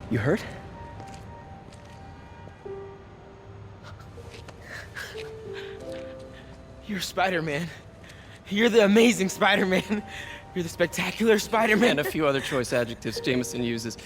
You hurt? You're Spider-Man. You're the amazing Spider-Man. You're the spectacular Spider-Man. And a few other choice adjectives Jameson uses.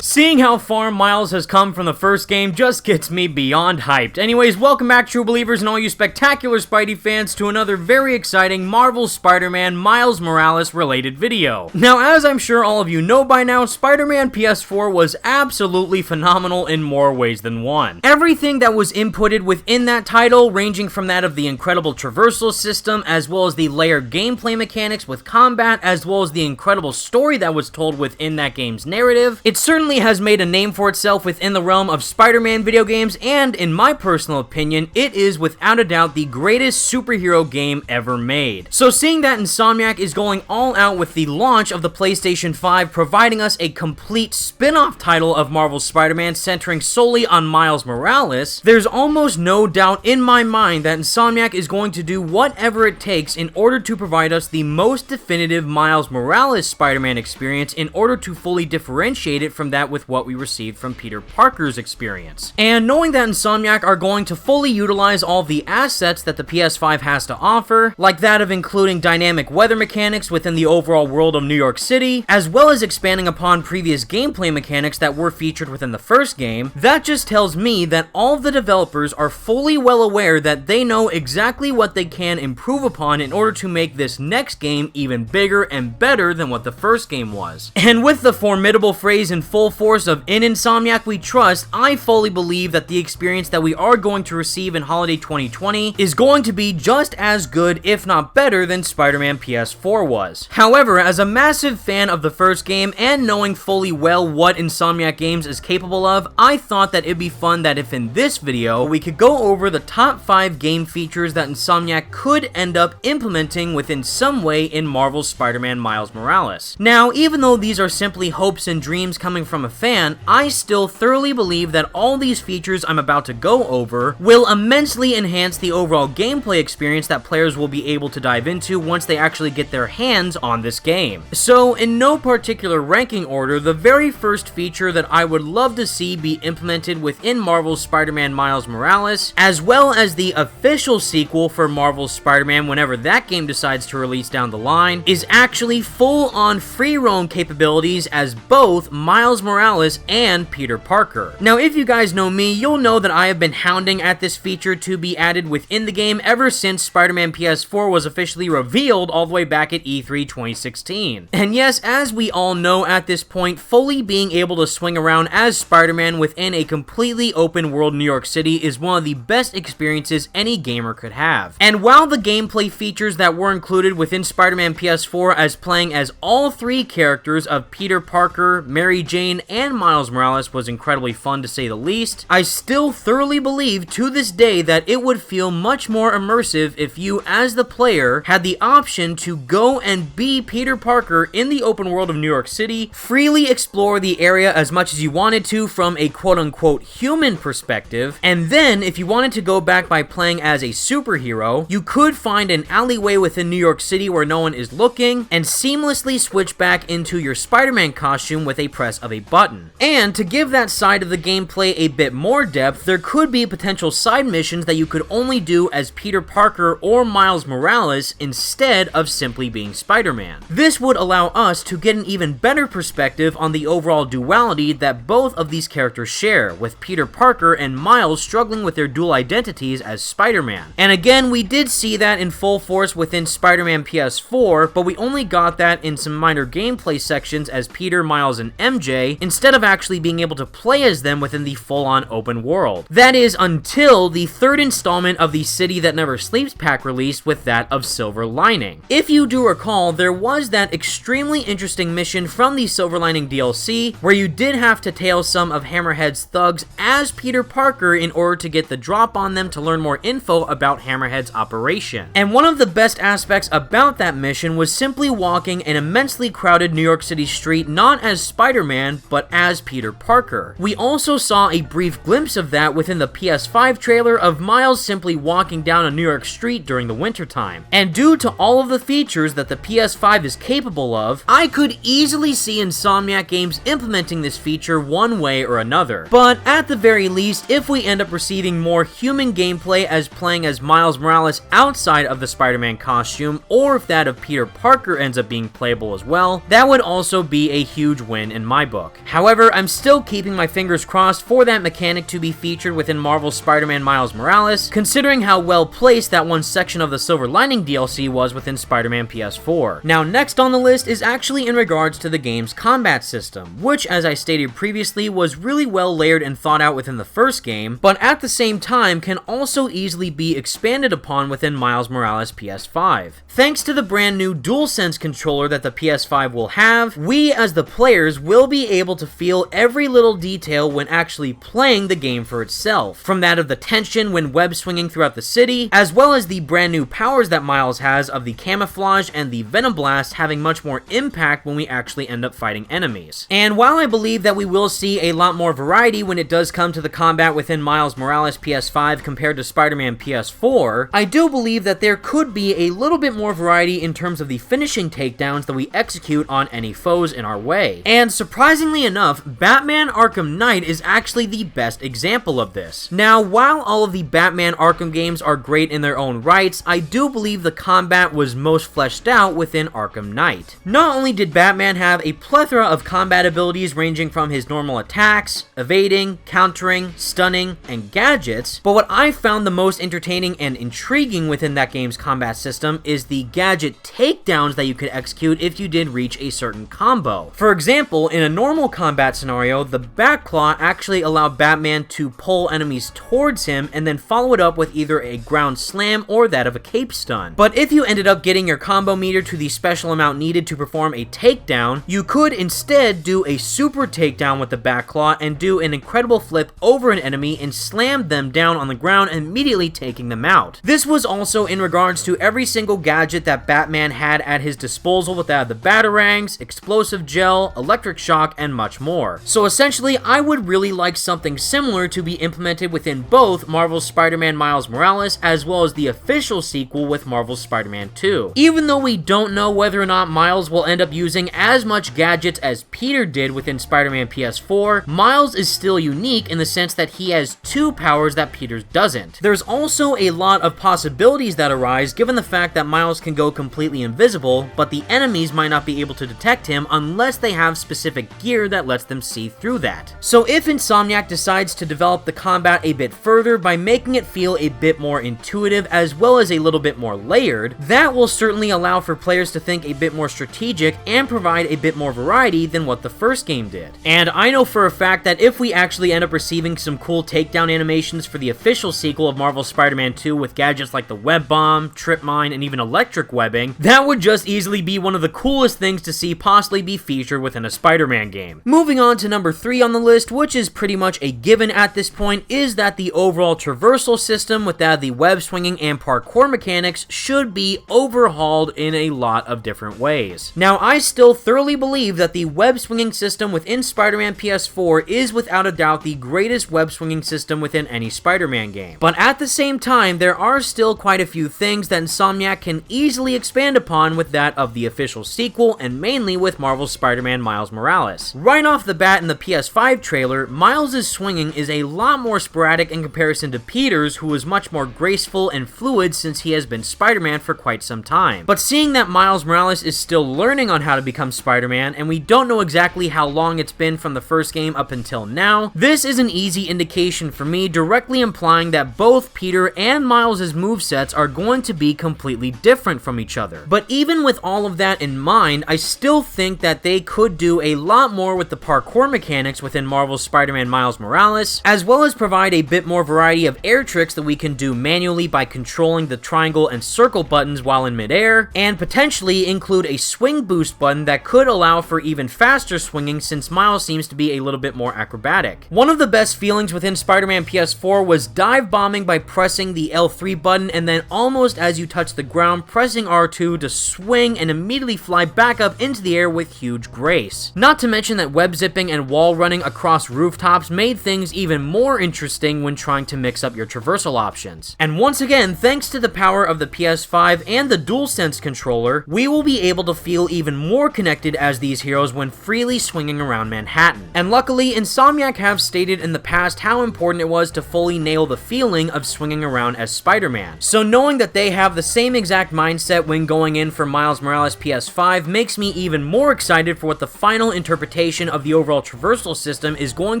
Seeing how far Miles has come from the first game just gets me beyond hyped. Anyways, welcome back, true believers and all you spectacular Spidey fans, to another very exciting Marvel Spider-Man Miles Morales related video. Now, as I'm sure all of you know by now, Spider-Man PS4 was absolutely phenomenal in more ways than one. Everything that was inputted within that title, ranging from that of the incredible traversal system, as well as the layered gameplay mechanics with combat, as well as the incredible story that was told within that game's narrative, it certainly has made a name for itself within the realm of Spider-Man video games, and in my personal opinion, it is without a doubt the greatest superhero game ever made. So seeing that Insomniac is going all out with the launch of the PlayStation 5, providing us a complete spin-off title of Marvel's Spider-Man centering solely on Miles Morales, there's almost no doubt in my mind that Insomniac is going to do whatever it takes in order to provide us the most definitive Miles Morales Spider-Man experience in order to fully differentiate it from that with what we received from Peter Parker's experience. And knowing that Insomniac are going to fully utilize all the assets that the PS5 has to offer, like that of including dynamic weather mechanics within the overall world of New York City, as well as expanding upon previous gameplay mechanics that were featured within the first game, that just tells me that all of the developers are fully well aware that they know exactly what they can improve upon in order to make this next game even bigger and better than what the first game was. And with the formidable phrase in full force of "In Insomniac we trust," I fully believe that the experience that we are going to receive in holiday 2020 is going to be just as good, if not better, than Spider-Man PS4 was. However, as a massive fan of the first game and knowing fully well what Insomniac Games is capable of, I thought that it'd be fun that if in this video we could go over the top 5 game features that Insomniac could end up implementing within some way in Marvel's Spider-Man Miles Morales. Now, even though these are simply hopes and dreams coming from a fan, I still thoroughly believe that all these features I'm about to go over will immensely enhance the overall gameplay experience that players will be able to dive into once they actually get their hands on this game. So, in no particular ranking order, the very first feature that I would love to see be implemented within Marvel's Spider-Man Miles Morales, as well as the official sequel for Marvel's Spider-Man whenever that game decides to release down the line, is actually full-on free roam capabilities as both Miles Morales and Peter Parker. Now, if you guys know me, you'll know that I have been hounding at this feature to be added within the game ever since Spider-Man PS4 was officially revealed all the way back at E3 2016. And yes, as we all know at this point, fully being able to swing around as Spider-Man within a completely open world New York City is one of the best experiences any gamer could have. And while the gameplay features that were included within Spider-Man PS4 as playing as all 3 characters of Peter Parker, Mary Jane, and Miles Morales was incredibly fun to say the least, I still thoroughly believe to this day that it would feel much more immersive if you, as the player, had the option to go and be Peter Parker in the open world of New York City, freely explore the area as much as you wanted to from a quote-unquote human perspective, and then if you wanted to go back by playing as a superhero, you could find an alleyway within New York City where no one is looking, and seamlessly switch back into your Spider-Man costume with a press of a button. And to give that side of the gameplay a bit more depth, there could be potential side missions that you could only do as Peter Parker or Miles Morales instead of simply being Spider-Man. This would allow us to get an even better perspective on the overall duality that both of these characters share, with Peter Parker and Miles struggling with their dual identities as Spider-Man. And again, we did see that in full force within Spider-Man PS4, but we only got that in some minor gameplay sections as Peter, Miles, and MJ, instead of actually being able to play as them within the full-on open world. That is until the 3rd installment of the City That Never Sleeps pack released with that of Silver Lining. If you do recall, there was that extremely interesting mission from the Silver Lining DLC where you did have to tail some of Hammerhead's thugs as Peter Parker in order to get the drop on them to learn more info about Hammerhead's operation. And one of the best aspects about that mission was simply walking an immensely crowded New York City street not as Spider-Man, but but as Peter Parker. We also saw a brief glimpse of that within the PS5 trailer of Miles simply walking down a New York street during the wintertime. And due to all of the features that the PS5 is capable of, I could easily see Insomniac games implementing this feature one way or another. But at the very least, if we end up receiving more human gameplay as playing as Miles Morales outside of the Spider-Man costume, or if that of Peter Parker ends up being playable as well, that would also be a huge win in my book. However, I'm still keeping my fingers crossed for that mechanic to be featured within Marvel's Spider-Man Miles Morales, considering how well placed that one section of the Silver Lining DLC was within Spider-Man PS4. Now, next on the list is actually in regards to the game's combat system, which, as I stated previously, was really well layered and thought out within the first game, but at the same time can also easily be expanded upon within Miles Morales PS5. Thanks to the brand new DualSense controller that the PS5 will have, we as the players will be able to feel every little detail when actually playing the game for itself, from that of the tension when web swinging throughout the city, as well as the brand new powers that Miles has of the camouflage and the Venom Blast having much more impact when we actually end up fighting enemies. And while I believe that we will see a lot more variety when it does come to the combat within Miles Morales PS5 compared to Spider-Man PS4, I do believe that there could be a little bit more variety in terms of the finishing takedowns that we execute on any foes in our way. And surprisingly enough, Batman Arkham Knight is actually the best example of this. Now, while all of the Batman Arkham games are great in their own rights, I do believe the combat was most fleshed out within Arkham Knight. Not only did Batman have a plethora of combat abilities ranging from his normal attacks, evading, countering, stunning, and gadgets, but what I found the most entertaining and intriguing within that game's combat system is the gadget takedowns that you could execute if you did reach a certain combo. For example, in a normal combat scenario, the Batclaw actually allowed Batman to pull enemies towards him and then follow it up with either a ground slam or that of a cape stun. But if you ended up getting your combo meter to the special amount needed to perform a takedown, you could instead do a super takedown with the Batclaw and do an incredible flip over an enemy and slam them down on the ground, immediately taking them out. This was also in regards to every single gadget that Batman had at his disposal, with that of the Batarangs, explosive gel, electric shock, and much more. So essentially, I would really like something similar to be implemented within both Marvel's Spider-Man Miles Morales as well as the official sequel with Marvel's Spider-Man 2. Even though we don't know whether or not Miles will end up using as much gadgets as Peter did within Spider-Man PS4, Miles is still unique in the sense that he has two powers that Peter's doesn't. There's also a lot of possibilities that arise given the fact that Miles can go completely invisible, but the enemies might not be able to detect him unless they have specific gear that lets them see through that. So if Insomniac decides to develop the combat a bit further by making it feel a bit more intuitive as well as a little bit more layered, that will certainly allow for players to think a bit more strategic and provide a bit more variety than what the first game did. And I know for a fact that if we actually end up receiving some cool takedown animations for the official sequel of Marvel's Spider-Man 2 with gadgets like the web bomb, trip mine, and even electric webbing, that would just easily be one of the coolest things to see possibly be featured within a Spider-Man game. Moving on to number 3 on the list, which is pretty much a given at this point, is that the overall traversal system with that of the web swinging and parkour mechanics should be overhauled in a lot of different ways. Now, I still thoroughly believe that the web swinging system within Spider-Man PS4 is without a doubt the greatest web swinging system within any Spider-Man game. But at the same time, there are still quite a few things that Insomniac can easily expand upon with that of the official sequel, and mainly with Marvel's Spider-Man Miles Morales. Right off the bat in the PS5 trailer, Miles' swinging is a lot more sporadic in comparison to Peter's, who is much more graceful and fluid since he has been Spider-Man for quite some time. But seeing that Miles Morales is still learning on how to become Spider-Man, and we don't know exactly how long it's been from the first game up until now, this is an easy indication for me, directly implying that both Peter and Miles' movesets are going to be completely different from each other. But even with all of that in mind, I still think that they could do a lot more with the parkour mechanics within Marvel's Spider-Man Miles Morales, as well as provide a bit more variety of air tricks that we can do manually by controlling the triangle and circle buttons while in midair, and potentially include a swing boost button that could allow for even faster swinging since Miles seems to be a little bit more acrobatic. One of the best feelings within Spider-Man PS4 was dive bombing by pressing the L3 button and then almost as you touch the ground, pressing R2 to swing and immediately fly back up into the air with huge grace. Not to mention that that web zipping and wall running across rooftops made things even more interesting when trying to mix up your traversal options. And once again, thanks to the power of the PS5 and the DualSense controller, we will be able to feel even more connected as these heroes when freely swinging around Manhattan. And luckily, Insomniac have stated in the past how important it was to fully nail the feeling of swinging around as Spider-Man. So knowing that they have the same exact mindset when going in for Miles Morales PS5 makes me even more excited for what the final interpretation of the overall traversal system is going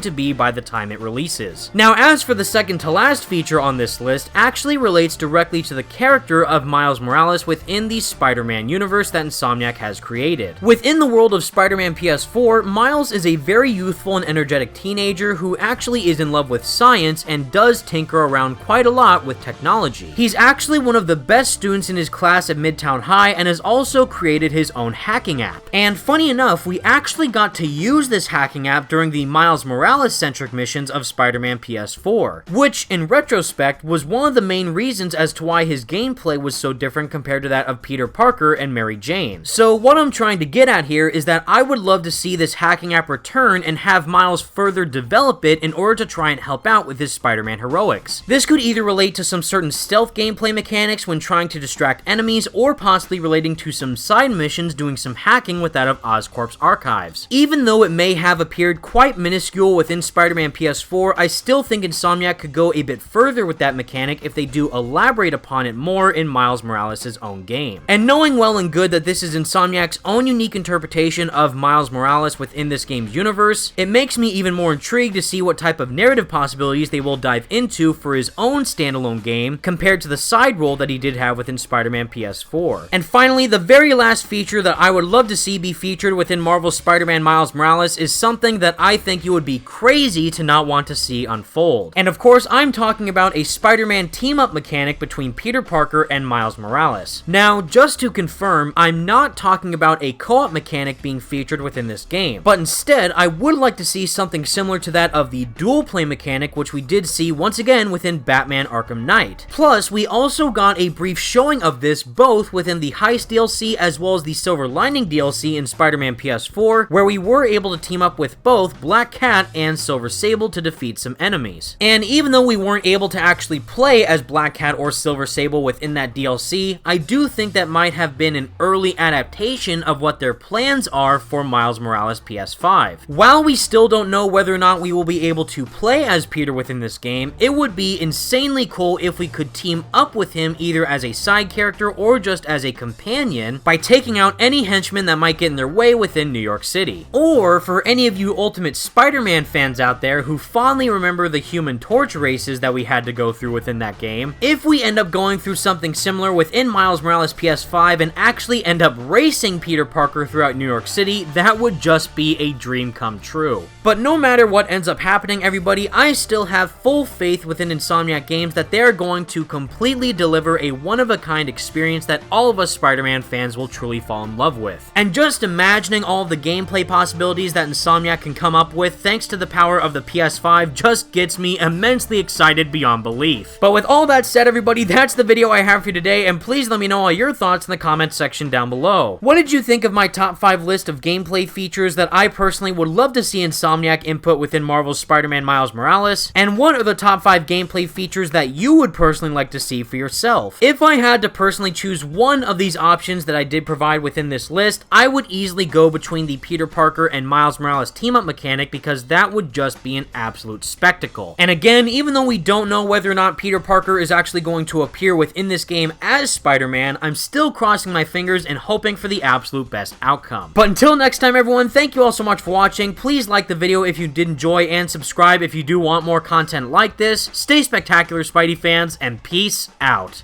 to be by the time it releases. Now, as for the second to last feature on this list, actually relates directly to the character of Miles Morales within the Spider-Man universe that Insomniac has created. Within the world of Spider-Man PS4, Miles is a very youthful and energetic teenager who actually is in love with science and does tinker around quite a lot with technology. He's actually one of the best students in his class at Midtown High and has also created his own hacking app. And funny enough, we actually got to use this hacking app during the Miles Morales-centric missions of Spider-Man PS4, which, in retrospect, was one of the main reasons as to why his gameplay was so different compared to that of Peter Parker and Mary Jane. So what I'm trying to get at here is that I would love to see this hacking app return and have Miles further develop it in order to try and help out with his Spider-Man heroics. This could either relate to some certain stealth gameplay mechanics when trying to distract enemies, or possibly relating to some side missions doing some hacking with that of Oscorp's archives. Even though it may have appeared quite minuscule within Spider-Man PS4, I still think Insomniac could go a bit further with that mechanic if they do elaborate upon it more in Miles Morales' own game. And knowing well and good that this is Insomniac's own unique interpretation of Miles Morales within this game's universe, it makes me even more intrigued to see what type of narrative possibilities they will dive into for his own standalone game compared to the side role that he did have within Spider-Man PS4. And finally, the very last feature that I would love to see be featured within Marvel's Spider-Man Miles Morales is something that I think you would be crazy to not want to see unfold. And of course, I'm talking about a Spider-Man team-up mechanic between Peter Parker and Miles Morales. Now, just to confirm, I'm not talking about a co-op mechanic being featured within this game, but instead, I would like to see something similar to that of the dual play mechanic, which we did see once again within Batman Arkham Knight. Plus, we also got a brief showing of this both within the Heist DLC as well as the Silver Lining DLC in Spider-Man PS4, where we were able to team up with both Black Cat and Silver Sable to defeat some enemies. And even though we weren't able to actually play as Black Cat or Silver Sable within that DLC, I do think that might have been an early adaptation of what their plans are for Miles Morales PS5. While we still don't know whether or not we will be able to play as Peter within this game, it would be insanely cool if we could team up with him either as a side character or just as a companion by taking out any henchmen that might get in their way within New York City. Or for any of you Ultimate Spider-Man fans out there who fondly remember the Human Torch races that we had to go through within that game, if we end up going through something similar within Miles Morales PS5 and actually end up racing Peter Parker throughout New York City, that would just be a dream come true. But no matter what ends up happening, everybody, I still have full faith within Insomniac Games that they're going to completely deliver a one-of-a-kind experience that all of us Spider-Man fans will truly fall in love with. And just imagining all of the gameplay possibilities that Insomniac can come up with thanks to the power of the PS5 just gets me immensely excited beyond belief. But with all that said, everybody, that's the video I have for you today, and please let me know all your thoughts in the comments section down below. What did you think of my top 5 list of gameplay features that I personally would love to see Insomniac input within Marvel's Spider-Man Miles Morales? And what are the top 5 gameplay features that you would personally like to see for yourself? If I had to personally choose one of these options that I did provide within this list, I would easily go between the Peter Parker and Miles Morales team-up mechanic because that would just be an absolute spectacle. And again, even though we don't know whether or not Peter Parker is actually going to appear within this game as Spider-Man, I'm still crossing my fingers and hoping for the absolute best outcome. But until next time, everyone, thank you all so much for watching. Please like the video if you did enjoy and subscribe if you do want more content like this. Stay spectacular, Spidey fans, and peace out.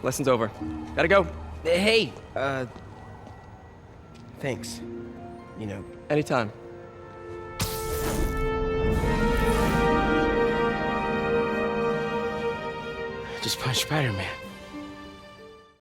Lesson's over. Gotta go. Hey, thanks. You know, Anytime. just punch Spider-Man.